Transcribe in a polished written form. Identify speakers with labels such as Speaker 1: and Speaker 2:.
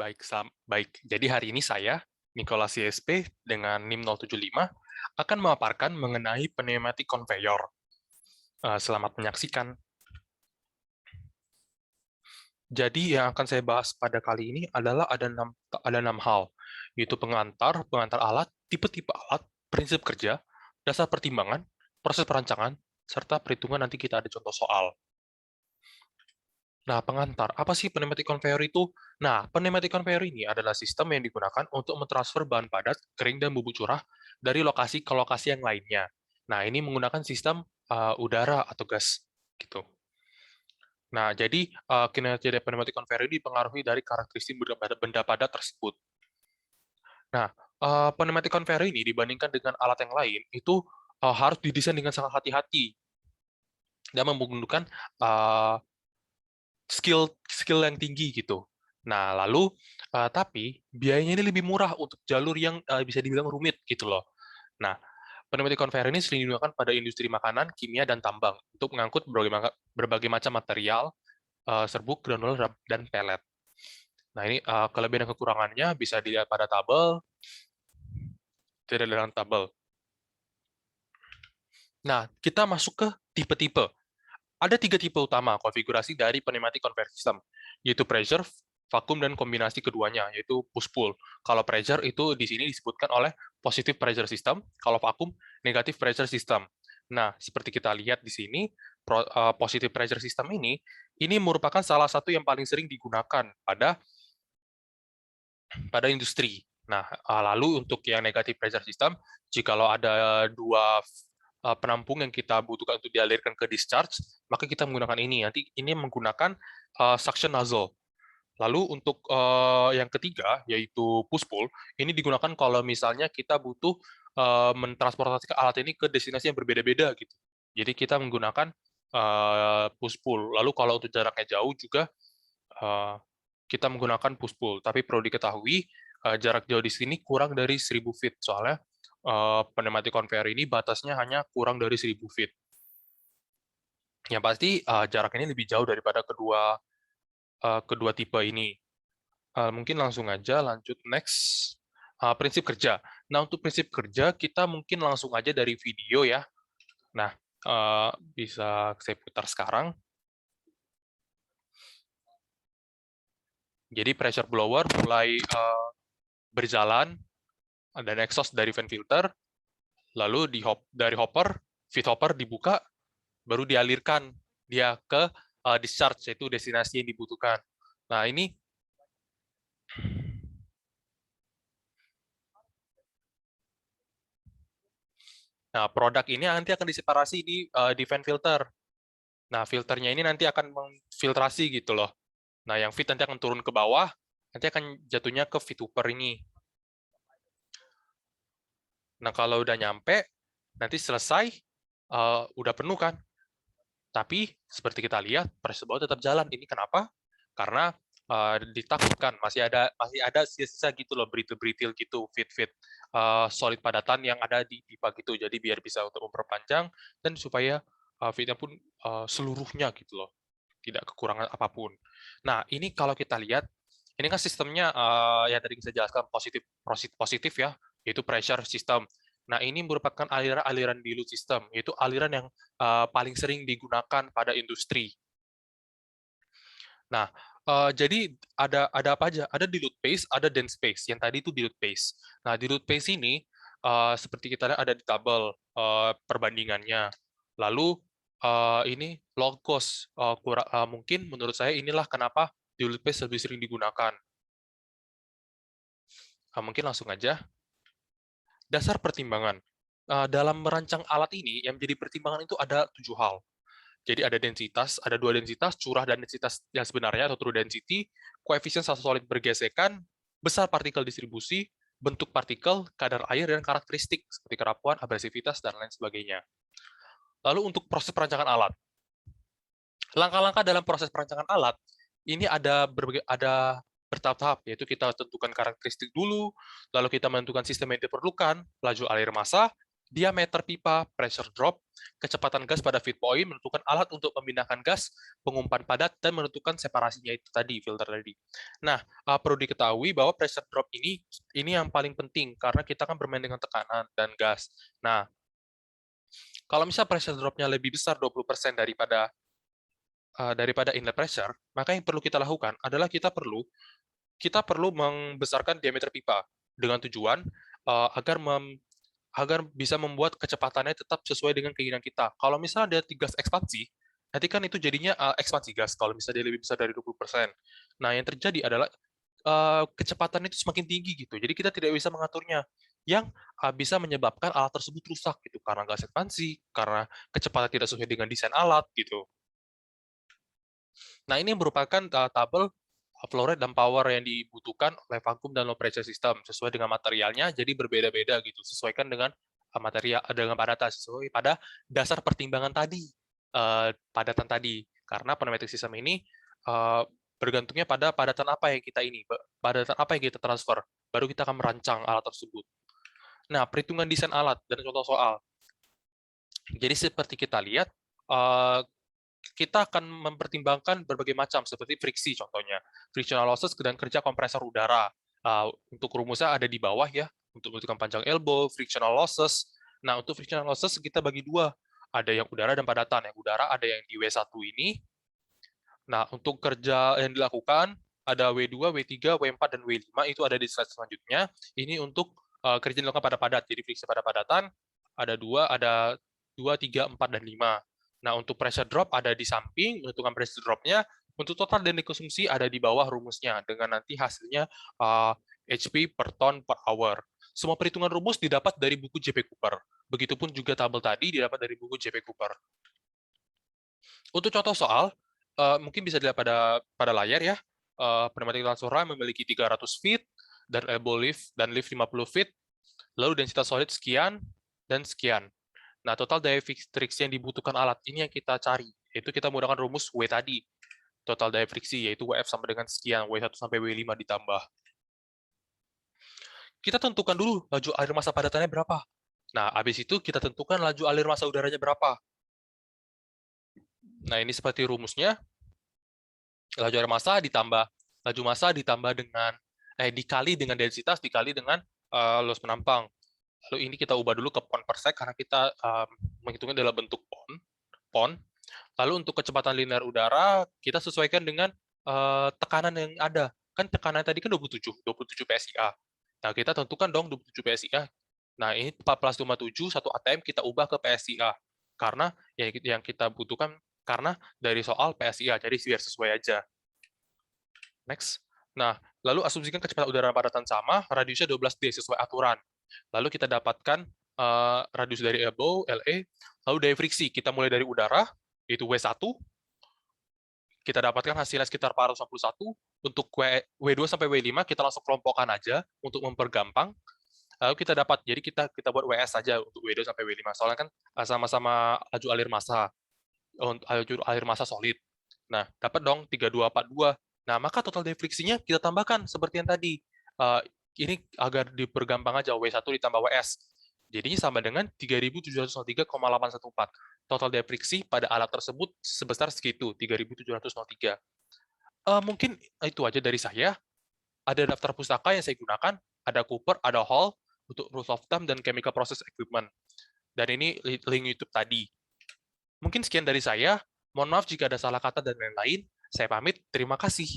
Speaker 1: Baik. Jadi hari ini saya, Nicholas CSP, dengan NIM 075, akan memaparkan mengenai pneumatic conveyor. Selamat menyaksikan. Jadi yang akan saya bahas pada kali ini adalah ada enam hal, yaitu pengantar alat, tipe-tipe alat, prinsip kerja, dasar pertimbangan, proses perancangan, serta perhitungan. Nanti kita ada contoh soal. Nah, pengantar. Apa sih pneumatic conveyor itu? Nah, pneumatic conveyor ini adalah sistem yang digunakan untuk mentransfer bahan padat, kering, dan bubuk curah dari lokasi ke lokasi yang lainnya. Nah, ini menggunakan sistem udara atau gas, gitu. Nah, jadi kinerja dari pneumatic conveyor ini dipengaruhi dari karakteristik benda padat tersebut. Nah, pneumatic conveyor ini dibandingkan dengan alat yang lain, itu harus didesain dengan sangat hati-hati dan membutuhkan skill yang tinggi gitu. Nah, lalu tapi biayanya ini lebih murah untuk jalur yang bisa dibilang rumit gitu loh. Nah, pneumatic conveyor ini sering digunakan pada industri makanan, kimia, dan tambang untuk mengangkut berbagai macam material, serbuk, granular, dan pelet. Nah, ini kelebihan dan kekurangannya bisa dilihat pada tabel, tidak dalam tabel. Nah, kita masuk ke tipe-tipe. Ada 3 tipe utama konfigurasi dari pneumatic conveyor system, yaitu pressure, vakum, dan kombinasi keduanya, yaitu push-pull. Kalau pressure itu di sini disebutkan oleh positive pressure system, kalau vakum, negative pressure system. Nah, seperti kita lihat di sini, positive pressure system ini merupakan salah satu yang paling sering digunakan pada industri. Nah, lalu untuk yang negative pressure system, jikalau ada dua penampung yang kita butuhkan untuk dialirkan ke discharge, maka kita menggunakan ini. Nanti ini menggunakan suction nozzle. Lalu untuk yang ketiga, yaitu push-pull, ini digunakan kalau misalnya kita butuh mentransportasi alat ini ke destinasi yang berbeda-beda gitu. Jadi kita menggunakan push-pull. Lalu kalau untuk jaraknya jauh juga kita menggunakan push-pull. Tapi perlu diketahui jarak jauh di sini kurang dari 1000 feet. Soalnya pneumatic conveyor ini batasnya hanya kurang dari 1000 feet. Yang pasti jarak ini lebih jauh daripada kedua tipe ini. Mungkin langsung aja lanjut next. Prinsip kerja. Nah, untuk prinsip kerja kita mungkin langsung aja dari video ya. Nah, bisa saya putar sekarang. Jadi pressure blower mulai berjalan, dan exhaust dari fan filter, lalu dari feed hopper dibuka, baru dialirkan dia ke discharge, yaitu destinasi yang dibutuhkan. Nah, ini produk ini nanti akan diseparasi di fan filter. Nah, filternya ini nanti akan memfiltrasi gitu loh. Nah, yang feed nanti akan turun ke bawah, nanti akan jatuhnya ke feed hopper ini. Nah, kalau udah nyampe, nanti selesai, udah penuh kan? Tapi seperti kita lihat, pressure bawah tetap jalan. Ini kenapa? Karena ditakutkan masih ada sisa-sisa gitu loh, beritil-beritil gitu, feed solid padatan yang ada di pipa gitu. Jadi biar bisa untuk memperpanjang dan supaya feed-nya pun seluruhnya gitu loh, tidak kekurangan apapun. Nah, ini kalau kita lihat, ini kan sistemnya yang tadi saya jelaskan positif ya, yaitu pressure system. Nah, ini merupakan aliran dilute system, yaitu aliran yang paling sering digunakan pada industri. Nah, jadi ada apa aja? Ada dilute paste, ada dense paste. Yang tadi itu dilute paste. Nah, dilute paste ini seperti kita lihat ada di tabel perbandingannya. Lalu ini low cost. Mungkin menurut saya inilah kenapa dilute paste lebih sering digunakan. Mungkin langsung aja. Dasar pertimbangan. Dalam merancang alat ini, yang menjadi pertimbangan itu ada 7 hal. Jadi ada densitas, ada 2 densitas, curah dan densitas yang sebenarnya atau true density, koefisien satu solid bergesekan, besar partikel distribusi, bentuk partikel, kadar air, dan karakteristik seperti kerapuan, abrasivitas, dan lain sebagainya. Lalu untuk proses perancangan alat. Langkah-langkah dalam proses perancangan alat, ini ada bertahap-tahap, yaitu kita tentukan karakteristik dulu, lalu kita menentukan sistem yang diperlukan, laju alir massa, diameter pipa, pressure drop, kecepatan gas pada feed point, menentukan alat untuk memindahkan gas, pengumpan padat, dan menentukan separasinya itu tadi, filter tadi. Nah, perlu diketahui bahwa pressure drop ini yang paling penting, karena kita kan bermain dengan tekanan dan gas. Nah, kalau misal pressure drop-nya lebih besar 20% daripada inlet pressure, maka yang perlu kita lakukan adalah kita perlu membesarkan diameter pipa dengan tujuan agar bisa membuat kecepatannya tetap sesuai dengan keinginan kita. Kalau misalnya ada gas ekspansi, nanti kan itu jadinya ekspansi gas kalau misalnya dia lebih besar dari 20%. Nah, yang terjadi adalah kecepatan itu semakin tinggi gitu. Jadi kita tidak bisa mengaturnya, yang bisa menyebabkan alat tersebut rusak gitu karena gas ekspansi, karena kecepatan tidak sesuai dengan desain alat gitu. Nah, ini merupakan tabel flow rate dan power yang dibutuhkan oleh vacuum dan low pressure system sesuai dengan materialnya, jadi berbeda-beda gitu, sesuaikan dengan material dengan padatan sesuai pada dasar pertimbangan tadi, padatan tadi. Karena pneumatic system ini bergantungnya pada padatan apa yang padatan apa yang kita transfer, baru kita akan merancang alat tersebut. Nah, perhitungan desain alat dan contoh soal. Jadi seperti kita lihat, kita akan mempertimbangkan berbagai macam, seperti friksi contohnya. Frictional losses dan kerja kompresor udara. Untuk rumusnya ada di bawah ya, untuk menentukan panjang elbow, frictional losses. Nah, untuk frictional losses kita bagi dua. Ada yang udara dan padatan. Yang udara ada yang di W1 ini. Nah, untuk kerja yang dilakukan, ada W2, W3, W4, dan W5, itu ada di slide selanjutnya. Ini untuk kerja yang dilakukan pada padat. Jadi friksi pada padatan, ada 2, 3, 4, dan 5. Nah, untuk pressure drop ada di samping, menentukan pressure drop-nya. Untuk total dan dikonsumsi ada di bawah rumusnya, dengan nanti hasilnya HP per ton per hour. Semua perhitungan rumus didapat dari buku JP Cooper. Begitupun juga tabel tadi didapat dari buku JP Cooper. Untuk contoh soal, mungkin bisa dilihat pada layar ya. Pneumatic Lansora memiliki 300 feet, dan elbow lift dan lift 50 feet, lalu densitas solid sekian, dan sekian. Nah, total daya friksi yang dibutuhkan alat ini yang kita cari, yaitu kita menggunakan rumus W tadi. Total daya friksi, yaitu WF sama dengan sekian, W1 sampai W5 ditambah. Kita tentukan dulu laju alir massa padatannya berapa. Nah, habis itu kita tentukan laju alir massa udaranya berapa. Nah, ini seperti rumusnya. Laju air massa ditambah dengan dikali dengan densitas dikali dengan loss penampang. Lalu ini kita ubah dulu ke pound per sec karena kita menghitungnya dalam bentuk pound. Lalu untuk kecepatan linear udara kita sesuaikan dengan tekanan yang ada. Kan tekanan tadi kan 27 PSIA. Nah, kita tentukan dong 27 PSIA. Nah, ini 14,7 1 ATM kita ubah ke PSIA. Karena yang kita butuhkan karena dari soal PSIA, jadi biar sesuai aja. Next. Nah, lalu asumsikan kecepatan udara padatan sama, radiusnya 12D sesuai aturan. Lalu kita dapatkan radius dari elbow, LE, lalu daya friksi. Kita mulai dari udara, yaitu W1. Kita dapatkan hasilnya sekitar 451. Untuk W2 sampai W5, kita langsung kelompokkan aja untuk mempergampang. Lalu kita dapat, jadi kita buat WS saja untuk W2 sampai W5. Soalnya kan sama-sama laju alir massa. Air massa solid. Nah, dapat dong 3242. Nah, maka total daya friksinya kita tambahkan seperti yang tadi. Ini agar dipergampang aja, W1 ditambah WS. Jadinya sama dengan 3703,814. Total daya friksi pada alat tersebut sebesar segitu, 3703. Mungkin itu aja dari saya. Ada daftar pustaka yang saya gunakan, ada Cooper, ada Hall, untuk rule of thumb dan chemical process equipment. Dan ini link YouTube tadi. Mungkin sekian dari saya. Mohon maaf jika ada salah kata dan lain-lain. Saya pamit. Terima kasih.